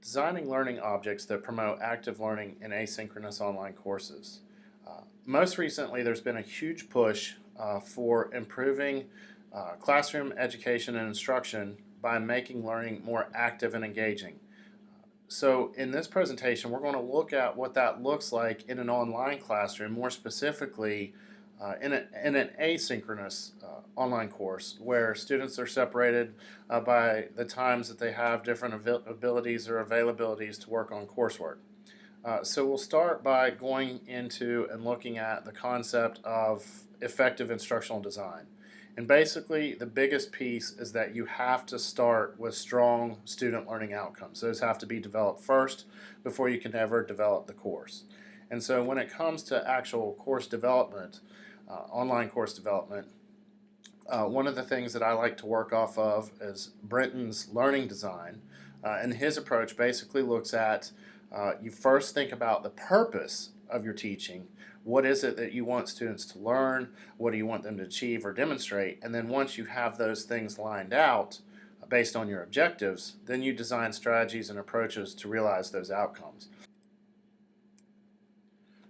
Designing learning objects that promote active learning in asynchronous online courses. Most recently, there's been a huge push for improving classroom education and instruction by making learning more active and engaging. So in this presentation, we're going to look at what that looks like in an online classroom, more specifically in an asynchronous online course where students are separated by the times that they have different abilities or availabilities to work on coursework. So we'll start by going into and looking at the concept of effective instructional design. And basically, the biggest piece is that you have to start with strong student learning outcomes. Those have to be developed first before you can ever develop the course. And so when it comes to actual course development, online course development, one of the things that I like to work off of is Brenton's learning design. And his approach basically looks at you first think about the purpose of your teaching. What is it that you want students to learn? What do you want them to achieve or demonstrate? And then once you have those things lined out based on your objectives, then you design strategies and approaches to realize those outcomes.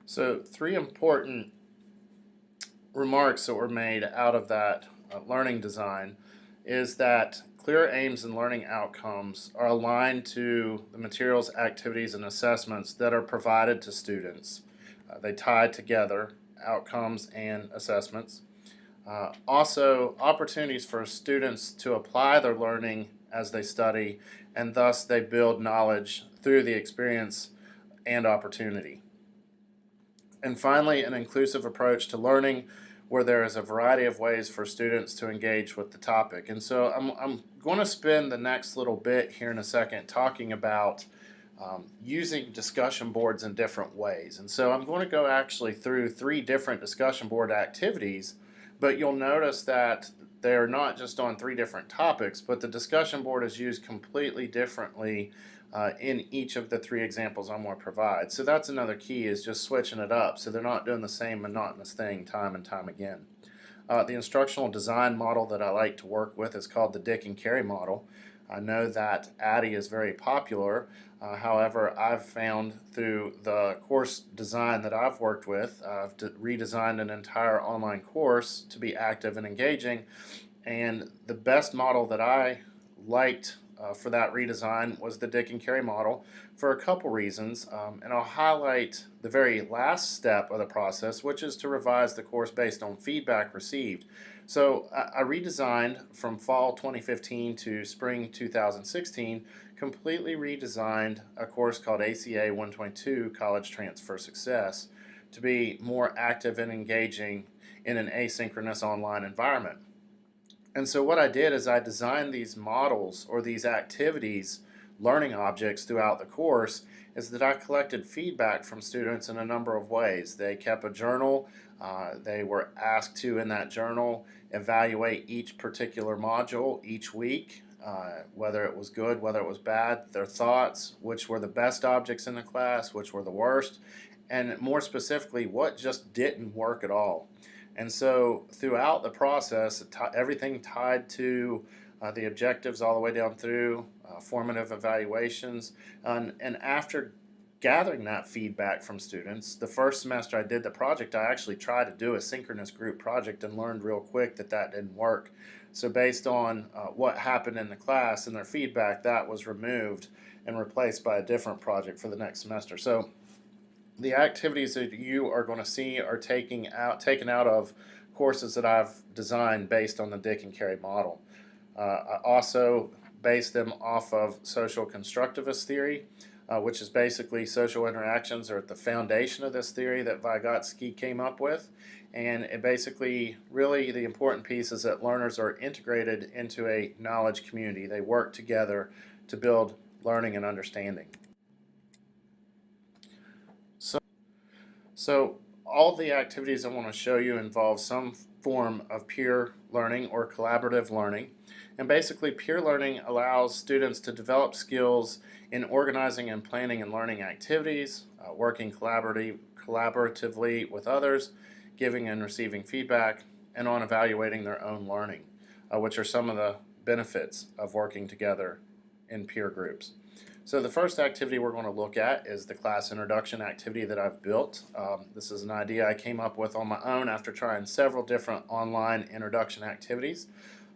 So three important remarks that were made out of that learning design is that clear aims and learning outcomes are aligned to the materials, activities, and assessments that are provided to students. They tie together outcomes and assessments. Also, opportunities for students to apply their learning as they study, and thus they build knowledge through the experience and opportunity. And finally, an inclusive approach to learning where there is a variety of ways for students to engage with the topic. And so I'm going to spend the next little bit here in a second talking about using discussion boards in different ways. And so I'm going to go actually through 3 different discussion board activities, but you'll notice that they're not just on 3 different topics, but the discussion board is used completely differently in each of the 3 examples I'm going to provide. So that's another key, is just switching it up so they're not doing the same monotonous thing time and time again. The instructional design model that I like to work with is called the Dick and Carey model. I know that ADDIE is very popular. However, I've found through the course design that I've worked with, I've redesigned an entire online course to be active and engaging. And the best model that I liked for that redesign was the Dick and Carey model for a couple reasons. And I'll highlight the very last step of the process, which is to revise the course based on feedback received. So I redesigned from fall 2015 to spring 2016, completely redesigned a course called ACA 122 College Transfer Success to be more active and engaging in an asynchronous online environment. And so what I did is I designed these models or these activities, learning objects throughout the course, is that I collected feedback from students in a number of ways. They kept a journal. They were asked to, in that journal, evaluate each particular module each week, whether it was good, whether it was bad, their thoughts, which were the best objects in the class, which were the worst, and more specifically, what just didn't work at all. And so throughout the process, everything tied to the objectives all the way down through formative evaluations. And after gathering that feedback from students, the first semester I did the project, I actually tried to do a synchronous group project and learned real quick that that didn't work. So based on what happened in the class and their feedback, that was removed and replaced by a different project for the next semester. So the activities that you are going to see are taken out of courses that I've designed based on the Dick and Carey model. I also base them off of social constructivist theory, which is basically social interactions are at the foundation of this theory that Vygotsky came up with. And it basically, really the important piece is that learners are integrated into a knowledge community. They work together to build learning and understanding. So all the activities I want to show you involve some form of peer learning or collaborative learning. And basically peer learning allows students to develop skills in organizing and planning and learning activities, working collaboratively with others, giving and receiving feedback, and on evaluating their own learning, which are some of the benefits of working together in peer groups. So the first activity we're going to look at is the class introduction activity that I've built. This is an idea I came up with on my own after trying several different online introduction activities.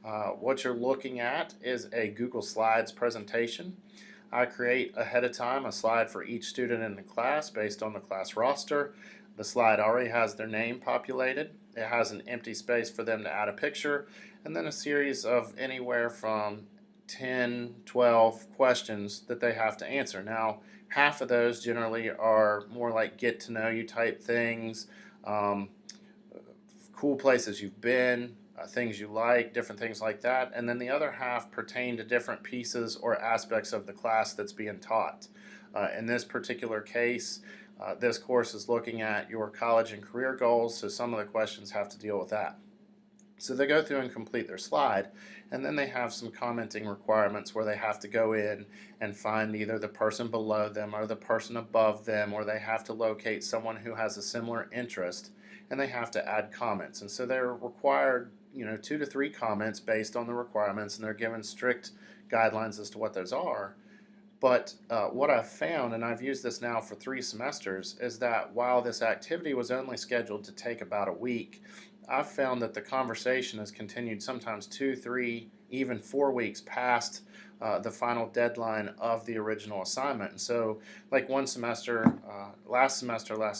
What you're looking at is a Google Slides presentation. I create ahead of time a slide for each student in the class based on the class roster. The slide already has their name populated. It has an empty space for them to add a picture, and then a series of anywhere from 10, 12 questions that they have to answer. Now, half of those generally are more like get to know you type things, um, cool places you've been, things you like, different things like that. And then the other half pertain to different pieces or aspects of the class that's being taught. In this particular case, this course is looking at your college and career goals, so some of the questions have to deal with that. So they go through and complete their slide, and then they have some commenting requirements where they have to go in and find either the person below them or the person above them, or they have to locate someone who has a similar interest, and they have to add comments. And so they're required, 2 to 3 comments based on the requirements, and they're given strict guidelines as to what those are. But what I've found, and I've used this now for 3 semesters, is that while this activity was only scheduled to take about a week, I've found that the conversation has continued sometimes 2, 3, even 4 weeks past the final deadline of the original assignment. And so, like one semester, last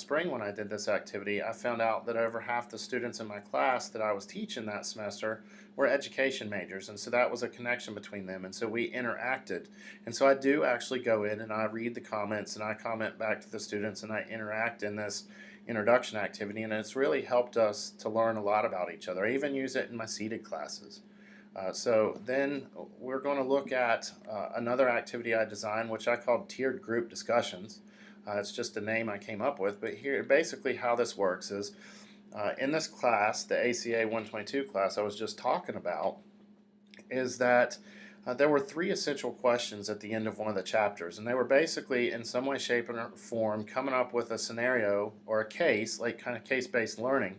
spring when I did this activity, I found out that over half the students in my class that I was teaching that semester were education majors, and so that was a connection between them, and so we interacted. And so I do actually go in and I read the comments and I comment back to the students and I interact in this introduction activity, and it's really helped us to learn a lot about each other. I even use it in my seated classes. So then we're going to look at another activity I designed, which I called tiered group discussions. It's just a name I came up with, but here basically how this works is in this class, the ACA 122 class I was just talking about, is that there were 3 essential questions at the end of one of the chapters, and they were basically in some way, shape, or form coming up with a scenario or a case, like kind of case-based learning,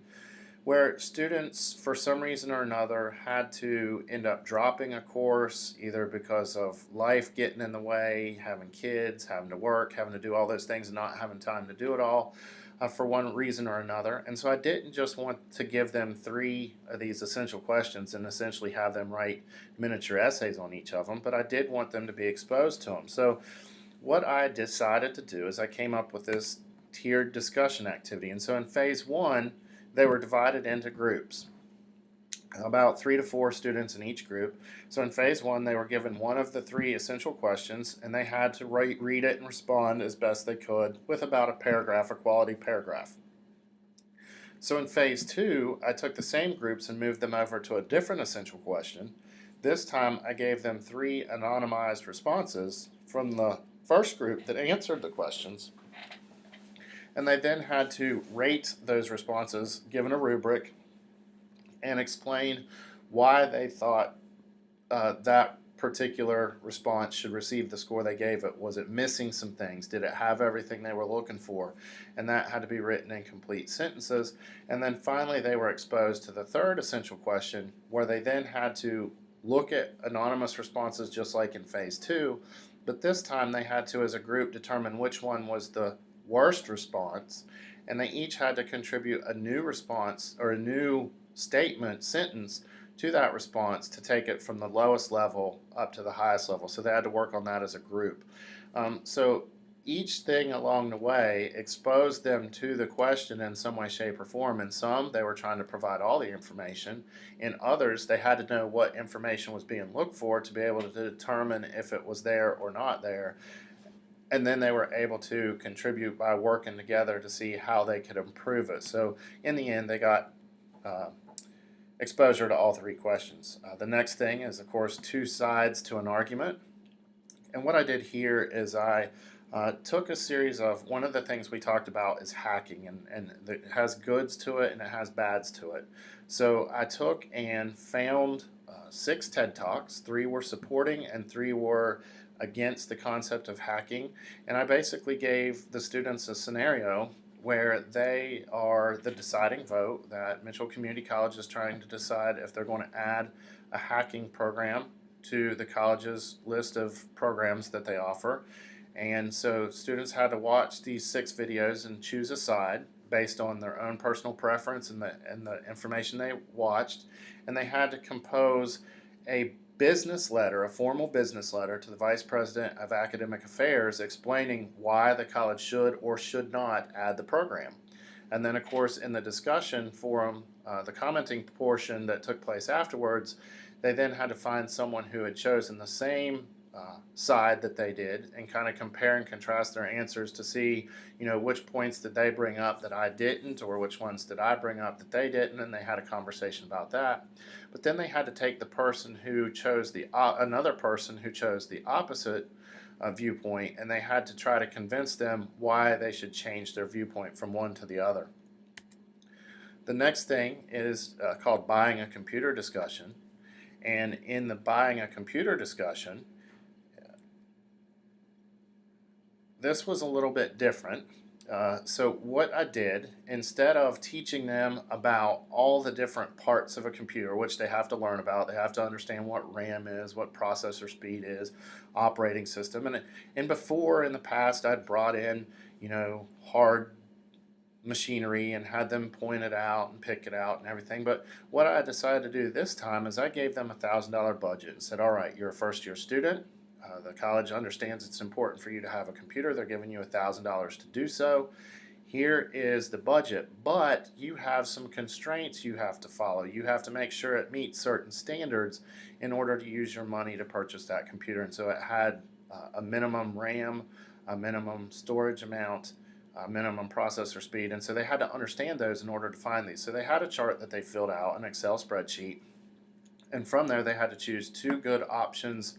where students, for some reason or another, had to end up dropping a course, either because of life getting in the way, having kids, having to work, having to do all those things and not having time to do it all, for one reason or another. And so I didn't just want to give them 3 of these essential questions and essentially have them write miniature essays on each of them, but I did want them to be exposed to them. So what I decided to do is I came up with this tiered discussion activity. And so in phase 1, they were divided into groups, about 3 to 4 students in each group. So in phase 1, they were given one of the 3 essential questions, and they had to read it and respond as best they could with about a paragraph, a quality paragraph. So in phase 2, I took the same groups and moved them over to a different essential question. This time, I gave them 3 anonymized responses from the first group that answered the questions, and they then had to rate those responses given a rubric and explain why they thought that particular response should receive the score they gave it. Was it missing some things? Did it have everything they were looking for? And that had to be written in complete sentences. And then finally they were exposed to the third essential question, where they then had to look at anonymous responses just like in phase 2, but this time they had to, as a group, determine which one was the worst response, and they each had to contribute a new response or a new sentence to that response to take it from the lowest level up to the highest level. So they had to work on that as a group. So each thing along the way exposed them to the question in some way, shape, or form. In some, they were trying to provide all the information. In others, they had to know what information was being looked for to be able to determine if it was there or not there. And then they were able to contribute by working together to see how they could improve it. So in the end, they got exposure to all 3 questions. The next thing is, of course, 2 sides to an argument. And what I did here is I took a series of, one of the things we talked about is hacking, and it has goods to it and it has bads to it. So I took and found 6 TED Talks. 3 were supporting and 3 were against the concept of hacking, and I basically gave the students a scenario where they are the deciding vote, that Mitchell Community College is trying to decide if they're going to add a hacking program to the college's list of programs that they offer. And so students had to watch these 6 videos and choose a side based on their own personal preference and the information they watched. And they had to compose a business letter, a formal business letter to the Vice President of Academic Affairs explaining why the college should or should not add the program. And then, of course, in the discussion forum, the commenting portion that took place afterwards, they then had to find someone who had chosen the same side that they did and kind of compare and contrast their answers to see, which points did they bring up that I didn't, or which ones did I bring up that they didn't, and they had a conversation about that. But then they had to take the person who chose another person who chose the opposite viewpoint, and they had to try to convince them why they should change their viewpoint from one to the other. The next thing is called buying a computer discussion. And in the buying a computer discussion, this was a little bit different. So what I did, instead of teaching them about all the different parts of a computer, which they have to learn about, they have to understand what RAM is, what processor speed is, operating system, and before in the past I'd brought in, hard machinery and had them point it out and pick it out and everything. But what I decided to do this time is I gave them a $1,000 budget and said, all right, you're a first-year student. The college understands it's important for you to have a computer. They're giving you $1,000 to do so. Here is the budget, but you have some constraints you have to follow. You have to make sure it meets certain standards in order to use your money to purchase that computer. And so it had a minimum RAM, a minimum storage amount, minimum processor speed, and so they had to understand those in order to find these. So they had a chart that they filled out, an Excel spreadsheet, and from there they had to choose 2 good options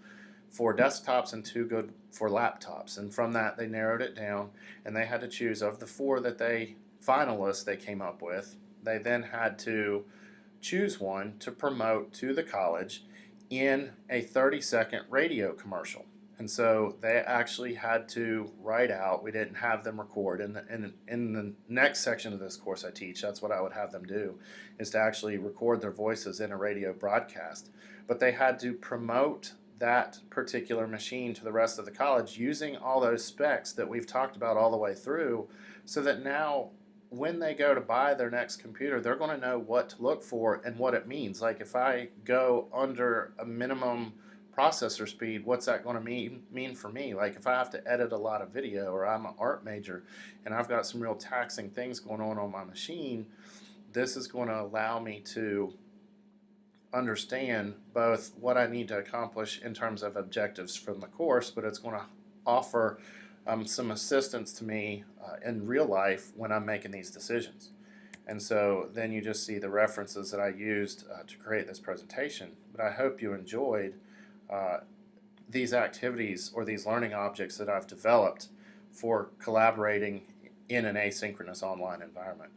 for desktops and 2 good for laptops, and from that they narrowed it down, and they had to choose of the 4 that finalists they came up with. They then had to choose one to promote to the college in a 30-second radio commercial. And so they actually had to write out, we didn't have them record. In the next section of this course I teach, that's what I would have them do, is to actually record their voices in a radio broadcast. But they had to promote that particular machine to the rest of the college using all those specs that we've talked about all the way through, so that now when they go to buy their next computer, they're going to know what to look for and what it means. Like if I go under a minimum processor speed, what's that going to mean for me? Like if I have to edit a lot of video, or I'm an art major and I've got some real taxing things going on my machine, this is going to allow me to understand both what I need to accomplish in terms of objectives from the course, but it's going to offer some assistance to me in real life when I'm making these decisions. And so then you just see the references that I used to create this presentation. But I hope you enjoyed these activities or these learning objects that I've developed for collaborating in an asynchronous online environment.